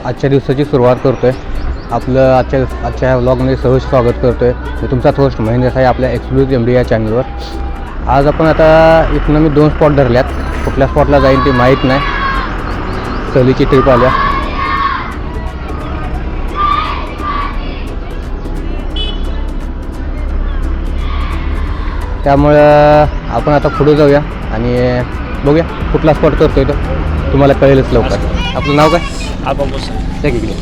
आजच्या दिवसाची सुरुवात करतो आहे. आपलं आजच्या ह्या व्लॉगमध्ये सहज स्वागत करतो आहे. मी तुमचा होस्ट महेंद्र साई आपल्या एक्सक्लुझिव्ह MD या चॅनलवर. आज आपण आता इथनं मी 2 स्पॉट धरल्यात. कुठल्या स्पॉटला जाईन ते माहीत नाही. सहलीची ट्रिप आल्या. त्यामुळं आपण आता पुढे जाऊया आणि बघूया कुठला स्पॉट करतोय तो तुम्हाला कळेलच लवकर. आपलं नाव काय? इकडे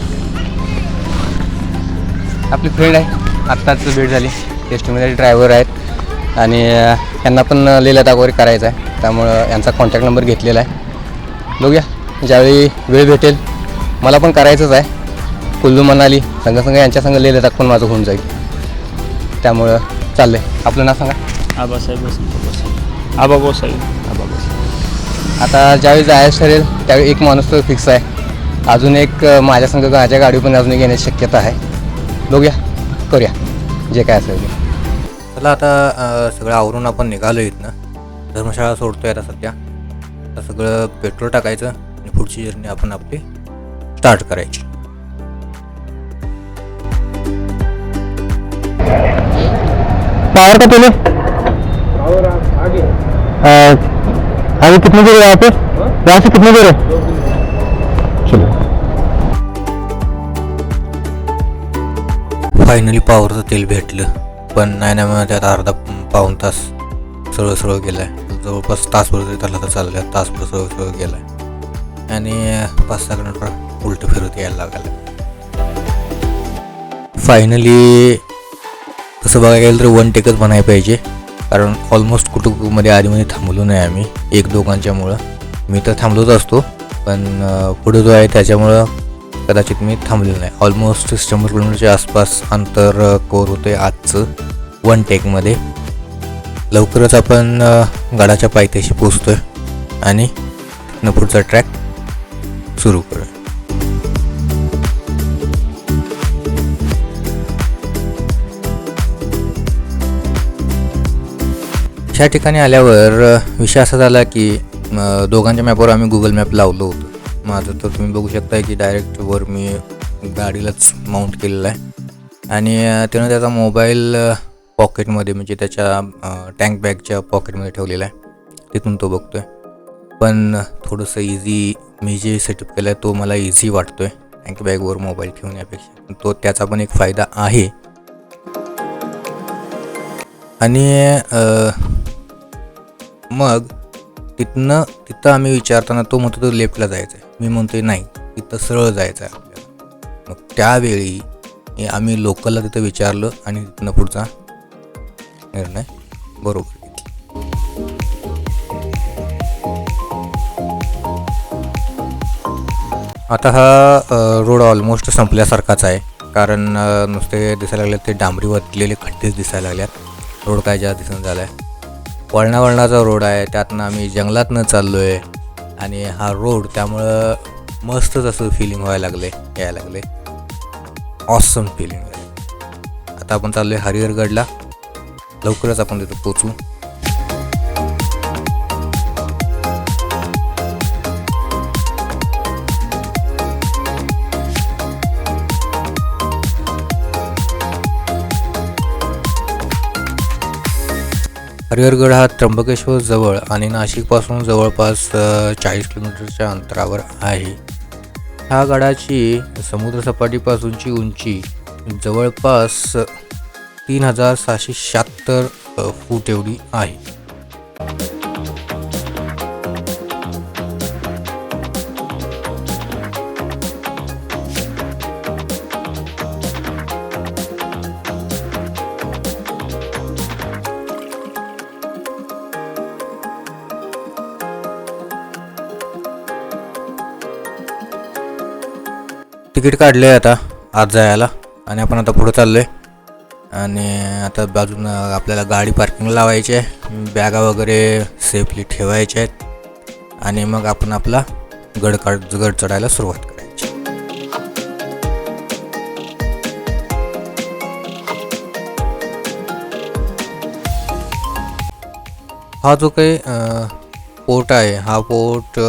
आपली फ्रेंड आहे, आत्ताच भेट झाली. टेस्टमध्ये ड्रायव्हर आहेत आणि यांना पण लेह लडाख वगैरे करायचं आहे. त्यामुळं यांचा कॉन्टॅक्ट नंबर घेतलेला आहे. बघूया ज्यावेळी वेळ भेटेल. मला पण करायचंच आहे. कुल्लू मनाली संघ यांच्या संघ लेह लडाख पण माझं होऊन जाईल. त्यामुळं चाललं आहे. आपलं नाव सांगा. आबासाहेब. आता ज्यावेळी जायचं ठरेल त्यावेळी एक माणूस तर फिक्स आहे. अजून एक माझ्या संघ माझ्या गाडी पण अजून एक येण्याची शक्यता आहे. बघूया करूया जे काय असेल ते. चला आता सगळं आवरून आपण निघालो इथनं. धर्मशाळा सोडतोय आता सध्या. आता सगळं पेट्रोल टाकायचं आणि पुढची जर्नी आपण आपली स्टार्ट करायची. पावर का पहले आगे कितनी दूर है यहाँ पे? यहाँ से कितनी दूर है? चलो. फायनली पॉवरचं तेल भेटलं, पण नाही ना मग त्यात अर्धा पाऊण तास सरळ गेलाय. जवळपास तासभर तरी त्याला तर चाललं. तासभर सरळ गेलाय आणि 5-6 किलोमीटर उलट फिरत यायला लागलं. फायनली तसं बघायला गेलं तर 1 टेकच म्हणायला पाहिजे, कारण ऑलमोस्ट कुटुंबामध्ये आधीमध्ये थांबलो नाही आम्ही. 1-2कांच्यामुळं. मी तर थांबलोच असतो, पण पुढे जो आहे त्याच्यामुळं कदाचित मी थांबलेलो नाही. ऑलमोस्ट 100 किलोमीटरच्या आसपास अंतर कव्हर होतं आहे आजचं 1 टेकमध्ये. लवकरच आपण गडाच्या पायथ्याशी पोचतो आहे आणि तिथनं पुढचा ट्रॅक सुरू करूया. ह्या ठिकाणी आल्यावर विषय असा झाला की दोघांच्या मॅपवर आम्ही गुगल मॅप लावलो होतो. माझं तर तुम्ही बघू शकता की डायरेक्ट वर मी गाडीलाच माउंट केलेला आहे आणि त्यानं त्याचा मोबाईल पॉकेटमध्ये म्हणजे त्याच्या टँक बॅगच्या पॉकेटमध्ये ठेवलेला आहे. तिथून तो बघतो आहे. पण थोडंसं इझी मी जे सेटअप केलं आहे तो मला इझी वाटतो आहे टँक बॅगवर मोबाईल ठेवून यापेक्षा. तो त्याचा पण एक फायदा आहे. आणि मग तिथं आम्ही विचारताना तो म्हणतो तो लेफ्टला जायचं आहे. मी म्हणतोय नाही, तिथं सरळ जायचं आहे आपल्याला. मग त्यावेळी आम्ही लोकलला तिथं विचारलं आणि तिथनं पुढचा निर्णय बरोबर घेतला. आता हा रोड ऑलमोस्ट संपल्यासारखाच आहे, कारण नुसते दिसायला लागले ते डांबरी वरलेले खड्डेच दिसायला लागल्यात. रोड काय जास्त दिसून झाला आहे. वळणाचा रोड आहे. त्यातनं आम्ही जंगलातनं चाललो आहे आणि हा रोड त्यामुळं मस्तच असं फिलिंग यायला लागले. ऑसम फिलिंग आहे. आता आपण चाललो आहे हरिहरगडला. लवकरच आपण तिथं पोचू. हरिहरगड हा त्र्यंबकेश्वर जवळ आणि नाशिकपासून जवळपास 40 किलोमीटरच्या अंतरावर आहे. ह्या गडाची समुद्रसपाटीपासूनची उंची जवळपास 3776 फूट एवढी आहे. तिकीट काढलं आहे आता आत जायला आणि आपण आता पुढं चाललो आहे. आणि आता बाजून आपल्याला गाडी पार्किंगला लावायची आहे. बॅगा वगैरे सेफली ठेवायच्या आहेत आणि मग आपण आपला गड चढायला सुरुवात करायची. हा जो काही पोर्ट आहे, हा पोर्ट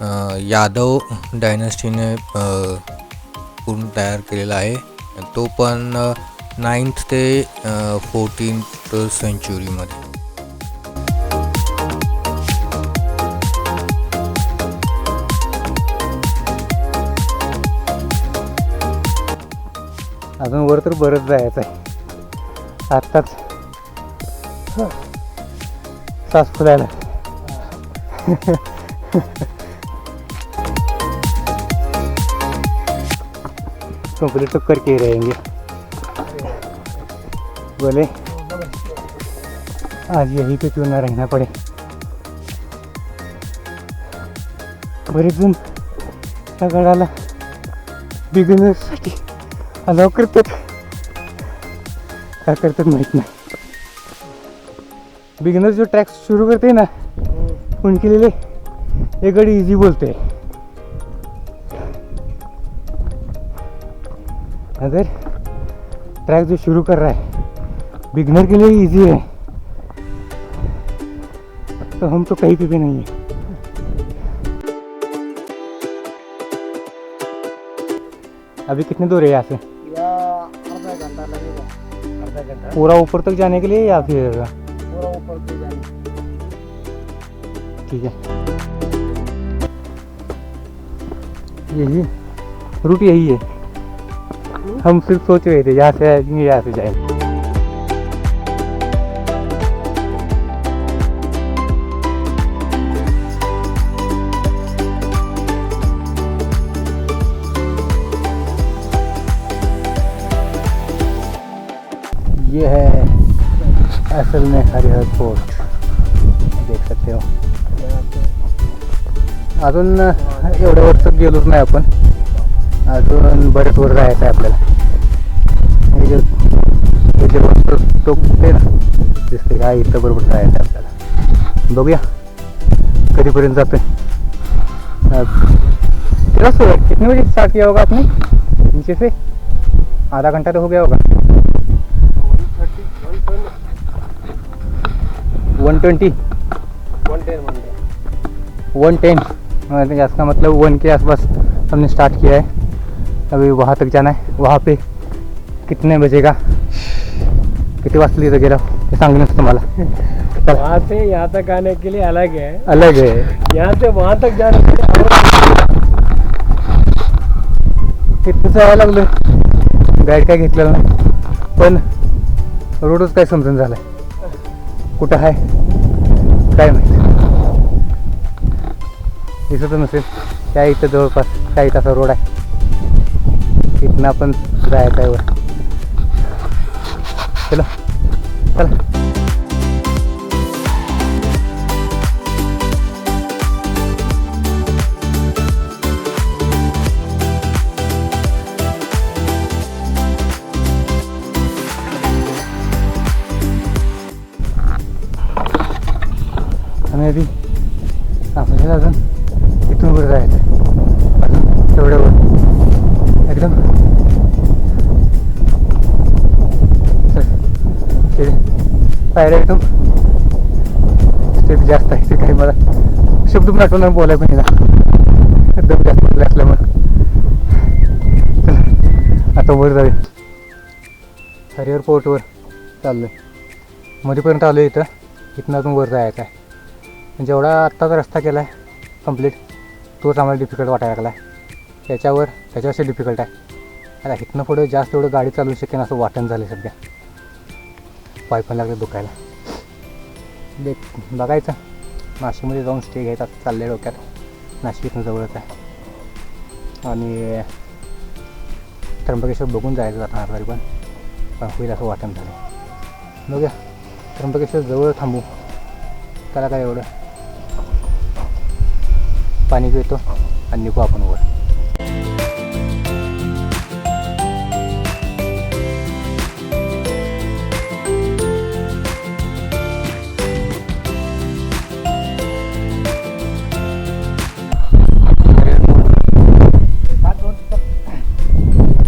यादव डायनॅस्टीने पूर्ण तयार केलेला आहे. तो पण 9th ते 14th सेंचुरीमध्ये. अजून वर तर बरंच जायचं आहे. आत्ताच सास फुलायला. कंप्लीट तो करके ही रहेंगे. बोले आज यहीं पे क्यों ना रहना पड़े. बरेच जण त्या गडाला बिगिनर्ससाठी अलाव करतात. काय करतात माहीत नाही. बिगिनर जो ट्रैक शुरू करते हैं ना उनके लिए ये गड़ी इजी बोलते हैं. अगर ट्रैक जो शुरू कर रहा है बिगिनर के लिए इजी है तो हम तो कहीं पे भी नहीं है. अभी कितने दूर है यहाँ से? आधा घंटा लगेगा. आधा घंटा पूरा ऊपर तक जाने के लिए या फिर? पूरा ऊपर पे जाने. ठीक है. यही रूट यही है. हम सिर्फ सोच रहे थे यहाँ से आएंगे यहाँ से जाएंगे. ये है असल में हरिहर फोर्ट. देख सकते हो. अजून एवढ्या वर गेलोच नाही आपण. अजून बरेच वर जायचं आहे आपल्याला. हे जे वरचं टोक ते ना दिसते का इथं बरोबर जायचं आहे आपल्याला. बघूया कधीपर्यंत जातोय. कितने बजे स्टार्ट किया होगा आपने नीचे से? आधा घंटा तो हो गया होगा. 120 इसका मतलब 1 के आसपास हमने स्टार्ट किया है. अभी वहाँ तक जाना है. वहाँ पे कितने बजे का किती वाजता इथं गेला ते सांगण्याचं तुम्हाला. वहाँ से यहाँ तक आने के लिए अलग है. अलग है. यहाँ से वहाँ तक जाने के लिए इथं जायला लागलोय. गाईड काय घेतलेलं नाही पण रोडच काय समजून झालाय. कुठं आहे काय माहिती. दिसत नसेल त्या इथं जवळपास काही तासा रोड आहे. इथनं आपण जायचं आहे वर. चला चला. आणि आधी आपल्याला अजून इथून वर जायचं आहे. अजून तेवढ्या वर एकदम पायऱ्या एकदम स्टेप जास्त आहे. ते काही मला शब्द पण आठवणार बोलाय पण एकदम जास्त म्हटलं असल्यामुळे. आता वर जाऊया. हरिहर फोर्टवर चाललोय. मध्येपर्यंत आलो इथं. इथनं अजून वर जायचं आहे. जेवढा आत्ताचा रस्ता केला आहे कंप्लीट तोच आम्हाला डिफिकल्ट वाटायला लागला आहे. त्याच्यावरशी डिफिकल्ट आहे. आता इथनं पुढे जास्त एवढं गाडी चालवू शकेन असं वाटण झालं सध्या. पाय पण लागले दुखायला. बघायचं नाशिकमध्ये जाऊन स्टे घ्यायचा चालले डोक्यात. नाशिक इथून जवळच आहे. आणि त्र्यंबकेश्वर बघून जायचं जाताना तरी पण होईल असं वाटण झालं. बघूया त्र्यंबकेश्वर जवळ थांबू. त्याला काय एवढं पाणी पितो आणि निघू आपण वर.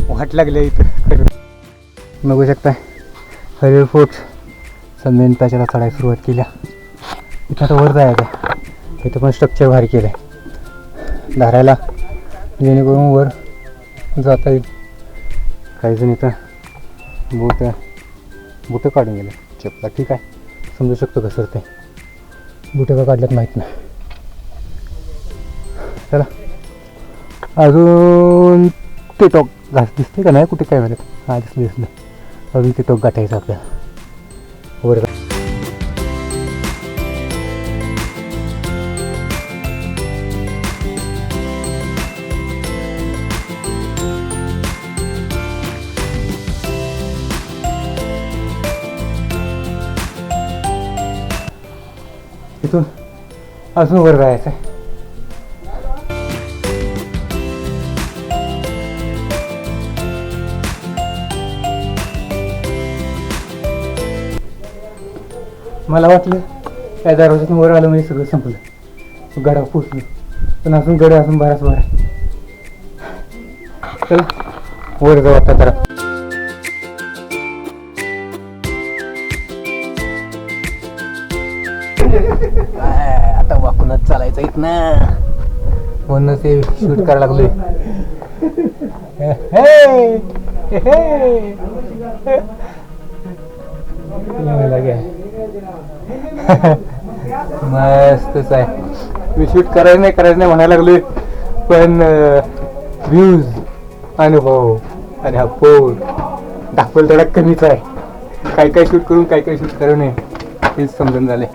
वाट लागले इथं. बघू शकताय हरिहर फोर्ट मेन पॅचला चढायला सुरुवात केल्या. इथं आता वर जायचं आहे. इथं पण स्ट्रक्चर भारी केलं आहे. धरायला, जेणेकरून वर जाता येईल. काही जण इथं बुटं काढून गेले चपला. ठीक आहे, समजू शकतो कसं ते बुटं का काढल्यात माहीत नाही. चला अजून ते टोक घास दिसते का नाही कुठे काय म्हणत. हां दिसलं. अजून ते टोक गाठायचं आपल्याला वर. इथून अजून वर जायचं आहे. मला वाटलं त्या दरवाजातून वर आलं म्हणजे सगळं संपलं, गडावर पोचलो. पण अजून गड अजून बराच वर आहे. चला वर जाऊ आता जरा. आता वाकूनच चालायचं इथनं, म्हणून ते शूट करायला लागलोय. मस्तच आहे. मी शूट करायचं नाही म्हणायला लागलोय, पण व्ह्यूज, अनुभव आणि हा पोर दाखवलं तेवढा कमीच आहे. काय शूट करून काय शूट करू नये हेच समजून झाले.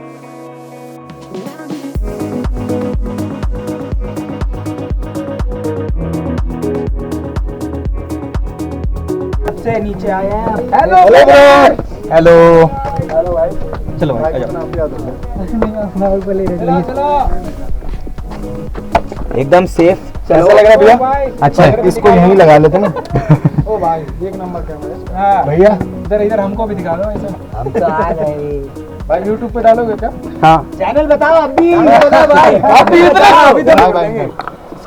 सबसे नीचे आया. हेलो हेलो भाई. चलो भाई एकदम सेफ. कैसा लग रहा है भैया? अच्छा इसको यहीं लगा लेते ना. ओ भाई एक नंबर कैमरा. भैया इधर हमको भी दिखा दो ऐसा. हम तो आ गए भाई यूट्यूब पे डालोगे क्या? हाँ चैनल बताओ अभी. भाई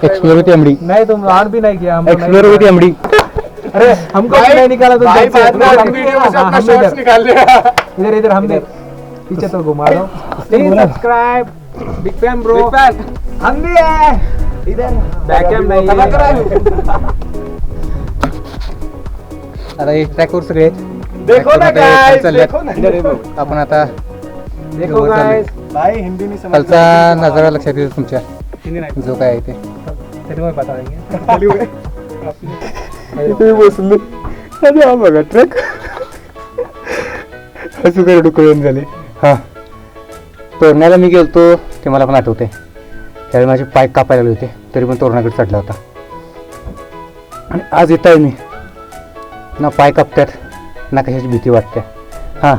एक्सप्लोर विथ एमडी. नहीं तुम ऑन भी नहीं किया. Explore with MD. अरे हमको भी नहीं निकाला. तो हम वीडियो में से अपना शॉर्ट्स निकाल लिया. इधर हम देख पीछे तो घुमा दो. Please subscribe. Big fan bro. Big fan. हम भी है इधर. बैक कैम नहीं कला करा. आता हे ट्रॅकवर सगळे देखो ना गाइस. देखो ना. आपण आता देखो गाइस. भाई हिंदी नहीं समझ. खालचा नजारा लक्षात येईल तुमच्या, हिंदी नहीं. जो काय आहे ते. तेरे को बता देंगे. इथे बसलो आणि हा बघा ट्रक हसू कर डुकळून झाले. हां तोरण्याला मी गेलतो ते मला पण आठवते. त्यावेळी माझे पाय कापायला लागले होते, तरी पण तोरणाकडे चढला होता. आणि आज येत आहे मी, ना पाय कापतात ना कशाची भीती वाटते. हां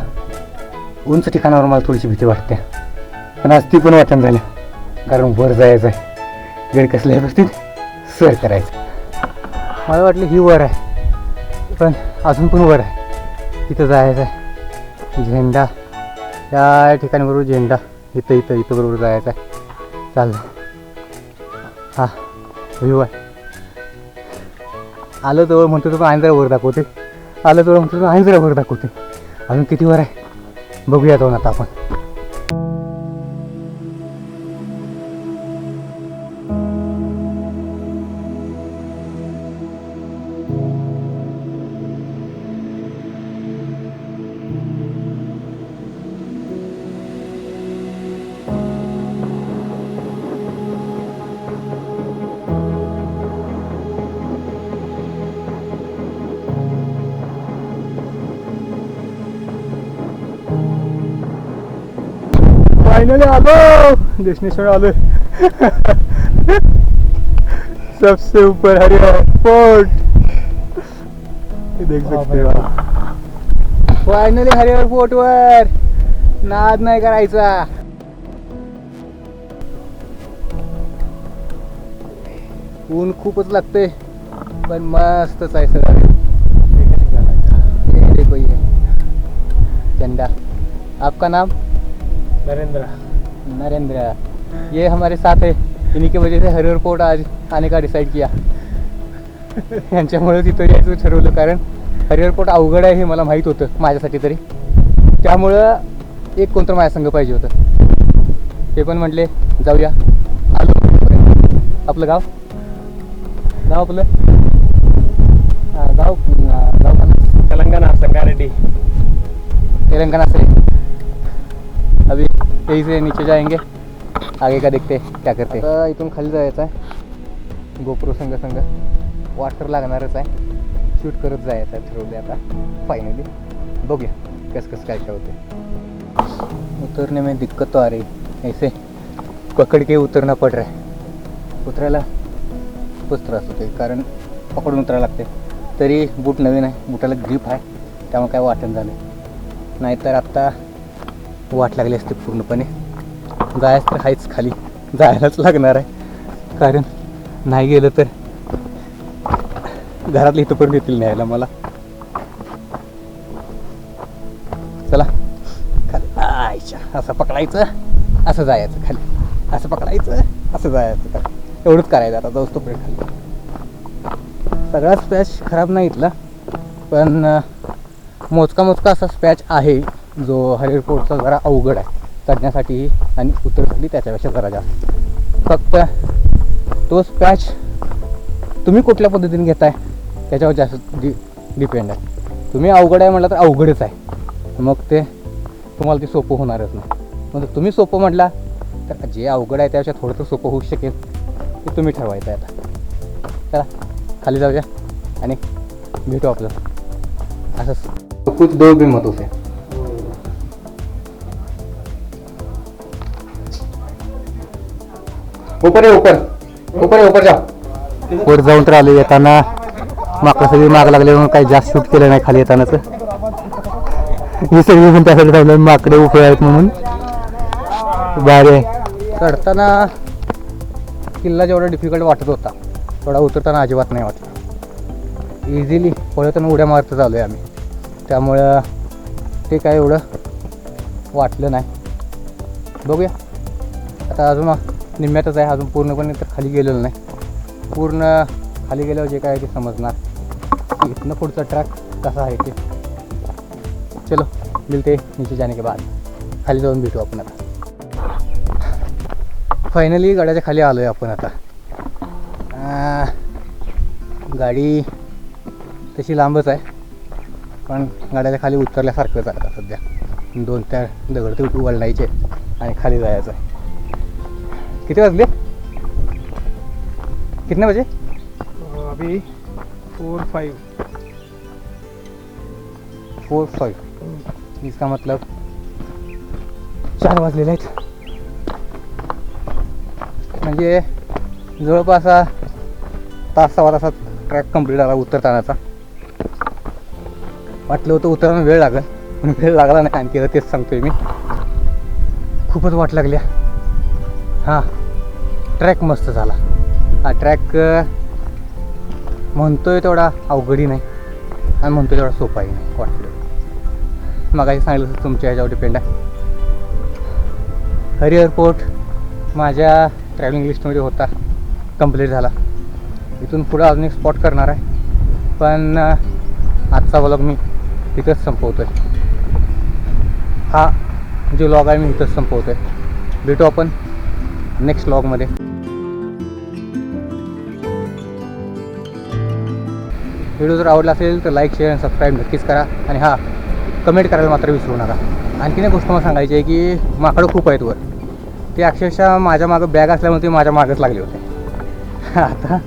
उंच ठिकाणावर मला थोडीशी भीती वाटते, पण आज ती पण वाटण झाल्या, कारण वर जायचं आहे. गड कसल्या व्यवस्थित सर करायचं. मला वाटलं ही वर आहे, पण अजून पण वर आहे. तिथं जायचं आहे. झेंडा या ठिकाणी बरोबर झेंडा इथं बरोबर जायचं आहे. चाललं. हा व्ह्यू आहे. आलं जवळ म्हणतो तो आणि जरा वर दाखवते, आलं जवळ म्हणतो तो आणि जरा वर दाखवते. अजून किती वर आहे बघूया जाऊन आता आपण. फाइनली आलो, डेस्टिनेशन आलो. सबसे ऊपर हरिहर फोर्ट देख सकते हो. फायनली हरिहर फोर्ट वर. नाद नाही करायचा. ऊन खूपच लागते, पण मस्तच आहे सगळं. ये देखो ये झंडा. आपका नाम? नरेंद्र. ये हमारे साथ है. इन्हीं की वजह से हरिहर फोर्ट आज आने का डिसाइड किया. यांच्यामुळे तिथं यायचं ठरवलं, कारण हरिहर फोर्ट अवघड आहे हे मला माहीत होतं, माझ्यासाठी तरी. त्यामुळं एक कोणतं माझ्या संघ पाहिजे होतं. ते पण म्हटले जाऊया. आलो आपलं गाव आपलं गाव का तेलंगाना संगारेड्डी. तेलंगाना से. अभी यहीं से नीचे जाएंगे, आगे का देखते क्या करते. आता इथून खाली जायचं आहे. गोप्रो संग वाटर लागणारच आहे. शूट करत जायचं आहे ठरवले आता फायनली. बघूया कसं काय होते. उतरने में दिक्कत तो आ रही ऐसे पकड़ के उतरना पड़ रहा है. उतरायला खूपच त्रास होते कारण पकडून उतरायला लागते. तरी बूट नवीन आहे, बुटाला ग्रीप आहे, त्यामुळे काय वाटण झालं. नाहीतर आत्ता वाट लागली असते पूर्णपणे. जायचं तर आहेच, खाली जायलाच लागणार आहे कारण नाही गेलं तर घरातले इथंपर्यंत येतील न्यायला मला. चला खाली आयच्या, असं पकडायचं असं जायचं खाली, असं पकडायचं असं जायचं खाली. एवढंच करायचं आता जाऊच तो खाली. सगळाच स्पॅच खराब नाही इथला, पण मोजका असा स्पॅच आहे जो हरिहर फोर्टचा जरा अवघड आहे चढण्यासाठीही आणि उतरण्यासाठी त्याच्यापेक्षा जरा जास्त. फक्त तो स्पॅच तुम्ही कुठल्या पद्धतीने घेताय त्याच्यावर जास्त डिपेंड आहे. तुम्ही अवघड आहे म्हटलं तर अवघडच आहे, मग ते तुम्हाला ते सोपं होणारच नाही. मग तुम्ही सोपं म्हटला तर जे अवघड आहे त्यापेक्षा थोडंसं सोपं होऊ शकेल ते तुम्ही ठरवायचं आहे. आता चला खाली जाऊया आणि भेटू आपलं असंच. कुछ दो भी मत उसे. ऊपर आहे, ऊपर जा. वर जाऊन तर आले. येताना माकडं सगळी माग लागले म्हणून काही जास्त शूट केलं नाही खाली येतानाच. ही सगळी पण त्यासाठी चाललं माकडे उभे आहेत म्हणून. भारी आहे. चढताना किल्ला जेवढा डिफिकल्ट वाटत होता तेवढा उतरताना अजिबात नाही वाटलं. इझिली पळताना उड्या मारत चालू आहे आम्ही, त्यामुळं ते काय एवढं वाटलं नाही. बघूया आता, अजून निम्म्यातच आहे, अजून पूर्णपणे तर खाली गेलेलं नाही. पूर्ण खाली गेल्यावर जे काय आहे ते समजणार. इथनं पुढचा ट्रॅक कसा आहे ते. चलो मिलते नीचे जाने के बाद. खाली जाऊन भेटू आपण आता. फायनली गाड्याच्या खाली आलो आहे आपण आता. गाडी तशी लांबच आहे पण गाड्याच्या खाली उतरल्यासारखंच आहे आता सध्या. 2-4 दगड ते वळणायचे आणि खाली जायचं आहे. किती वाजले? कितने बजे? अभी 4-5. 4-5 इसका मतलब 4 वाजलेले आहेत. म्हणजे जवळपास तास सव्वा तासात ट्रॅक कंप्लीट झाला उतरतानाचा. वाटलं होतं उतरायला वेळ लागेल पण वेळ लागला नाही. आणखी तेच सांगतोय मी, खूपच वाट लागल्या. हां, ट्रॅक मस्त झाला. हा ट्रॅक म्हणतोय तेवढा अवघडही नाही आणि म्हणतोय तेवढा सोपाही नाही वाटलं. मगाशी सांगितलं तर तुमच्या ह्याच्यावर डिपेंड आहे. हरिहर फोर्ट माझ्या ट्रॅव्हलिंग लिस्टमध्ये होता, कंप्लीट झाला. इथून पुढं अजून एक स्पॉट करणार आहे पण आजचा व्लॉग मी इथंच संपवतो आहे. हा जो व्लॉग आहे मी इथंच संपवतो आहे. भेटू आपण नेक्स्ट व्लॉगमध्ये. व्हिडिओ जर आवडला असेल तर लाईक, शेअर आणि सबस्क्राईब नक्कीच करा. आणि हां, कमेंट करायला मात्र विसरू नका. आणखीन एक गोष्ट मला सांगायची आहे की माकडं खूप आहेत वर. ते अक्षरशः माझ्या मागं बॅग असल्यामुळे ते माझ्या मागच लागले होते. आता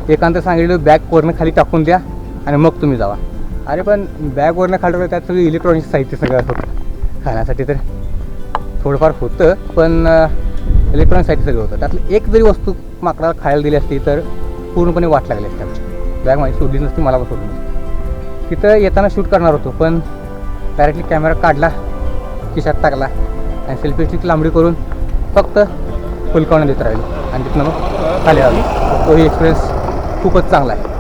एकांत सांगितलं बॅग वरनं खाली टाकून द्या आणि मग तुम्ही जावा. अरे पण बॅग वरनं खाली त्यात सगळं इलेक्ट्रॉनिक साहित्य सगळं होतं. खाण्यासाठी तर थोडंफार होतं पण इलेक्ट्रॉनिक साहित्य सगळं होतं. त्यातलं एक जरी वस्तू माकडाला खायला दिली असती तर पूर्णपणे वाट लागली असते आमची. बॅग माझी सोडली नसती, मला पण सोडली नसती. तिथं येताना शूट करणार होतो पण डायरेक्टली कॅमेरा काढला, खिशात टाकला आणि सेल्फी स्टिक लांबडी करून फक्त फुलकावून देत राहिलो आणि तिथनं मग खाली आलो. तोही एक्सपिरियन्स खूपच चांगला आहे.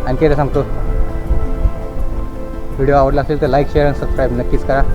आणखी एकदा सांगतो, व्हिडिओ आवडला असेल तर लाईक, शेअर आणि सबस्क्राईब नक्कीच करा.